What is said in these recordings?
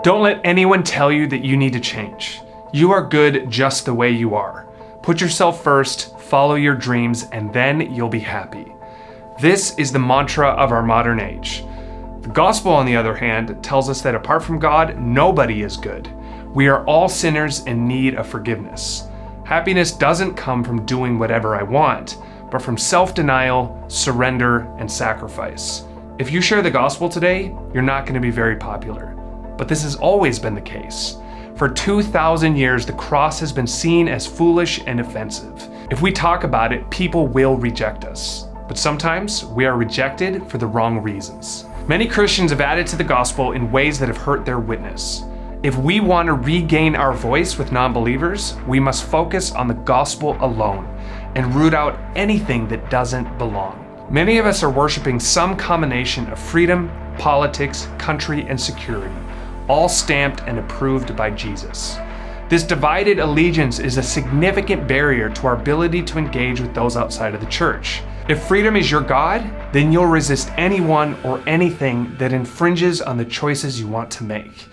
Don't let anyone tell you that you need to change. You are good just the way you are. Put yourself first, follow your dreams, and then you'll be happy. This is the mantra of our modern age. The gospel, on the other hand, tells us that apart from God, nobody is good. We are all sinners in need of forgiveness. Happiness doesn't come from doing whatever I want, but from self-denial, surrender, and sacrifice. If you share the gospel today, you're not going to be very popular. But this has always been the case. For 2,000 years, the cross has been seen as foolish and offensive. If we talk about it, people will reject us. But sometimes we are rejected for the wrong reasons. Many Christians have added to the gospel in ways that have hurt their witness. If we want to regain our voice with non-believers, we must focus on the gospel alone and root out anything that doesn't belong. Many of us are worshiping some combination of freedom, politics, country, and security, all stamped and approved by Jesus. This divided allegiance is a significant barrier to our ability to engage with those outside of the church. If freedom is your God, then you'll resist anyone or anything that infringes on the choices you want to make.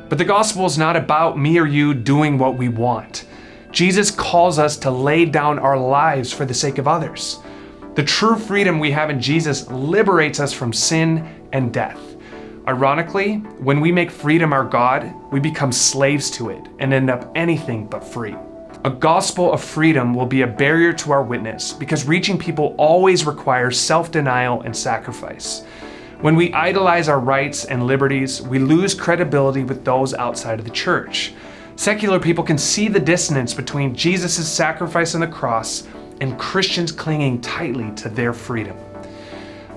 But the gospel is not about me or you doing what we want. Jesus calls us to lay down our lives for the sake of others. The true freedom we have in Jesus liberates us from sin and death. Ironically, when we make freedom our God, we become slaves to it and end up anything but free. A gospel of freedom will be a barrier to our witness because reaching people always requires self-denial and sacrifice. When we idolize our rights and liberties, we lose credibility with those outside of the church. Secular people can see the dissonance between Jesus' sacrifice on the cross and Christians clinging tightly to their freedom.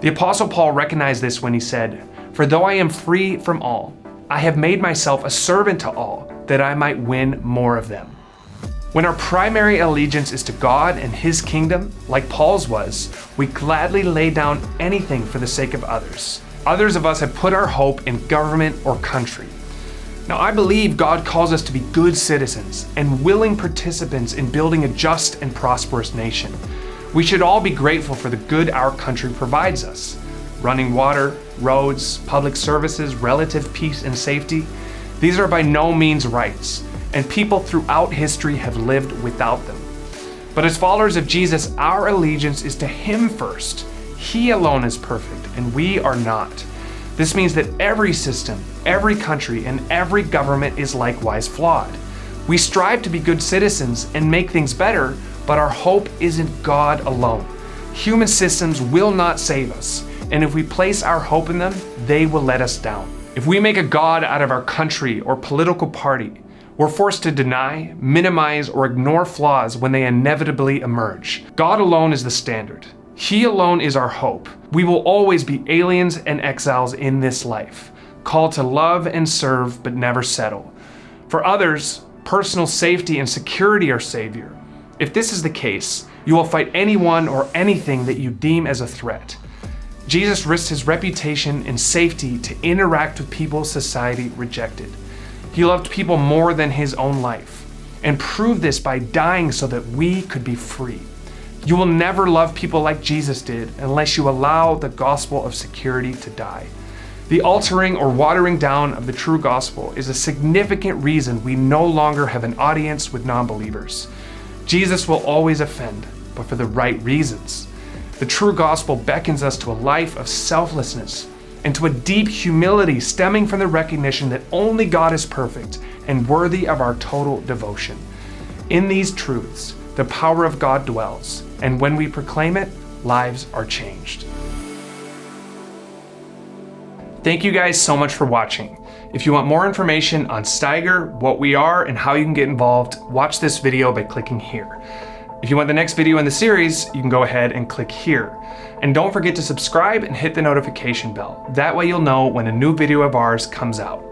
The Apostle Paul recognized this when he said, "For though I am free from all, I have made myself a servant to all, that I might win more of them." When our primary allegiance is to God and His kingdom, like Paul's was, we gladly lay down anything for the sake of others. Others of us have put our hope in government or country. Now, I believe God calls us to be good citizens and willing participants in building a just and prosperous nation. We should all be grateful for the good our country provides us. Running water, roads, public services, relative peace and safety, these are by no means rights, and people throughout history have lived without them. But as followers of Jesus, our allegiance is to Him first. He alone is perfect, and we are not. This means that every system, every country, and every government is likewise flawed. We strive to be good citizens and make things better, but our hope isn't God alone. Human systems will not save us, and if we place our hope in them, they will let us down. If we make a God out of our country or political party, we're forced to deny, minimize, or ignore flaws when they inevitably emerge. God alone is the standard. He alone is our hope. We will always be aliens and exiles in this life, called to love and serve but never settle. For others, personal safety and security are savior. If this is the case, you will fight anyone or anything that you deem as a threat. Jesus risked His reputation and safety to interact with people society rejected. He loved people more than His own life, and proved this by dying so that we could be free. You will never love people like Jesus did unless you allow the gospel of security to die. The altering or watering down of the true gospel is a significant reason we no longer have an audience with non-believers. Jesus will always offend, but for the right reasons. The true gospel beckons us to a life of selflessness and to a deep humility stemming from the recognition that only God is perfect and worthy of our total devotion. In these truths, the power of God dwells, and when we proclaim it, lives are changed. Thank you guys so much for watching. If you want more information on Steiger, what we are, and how you can get involved, watch this video by clicking here. If you want the next video in the series, you can go ahead and click here. And don't forget to subscribe and hit the notification bell. That way you'll know when a new video of ours comes out.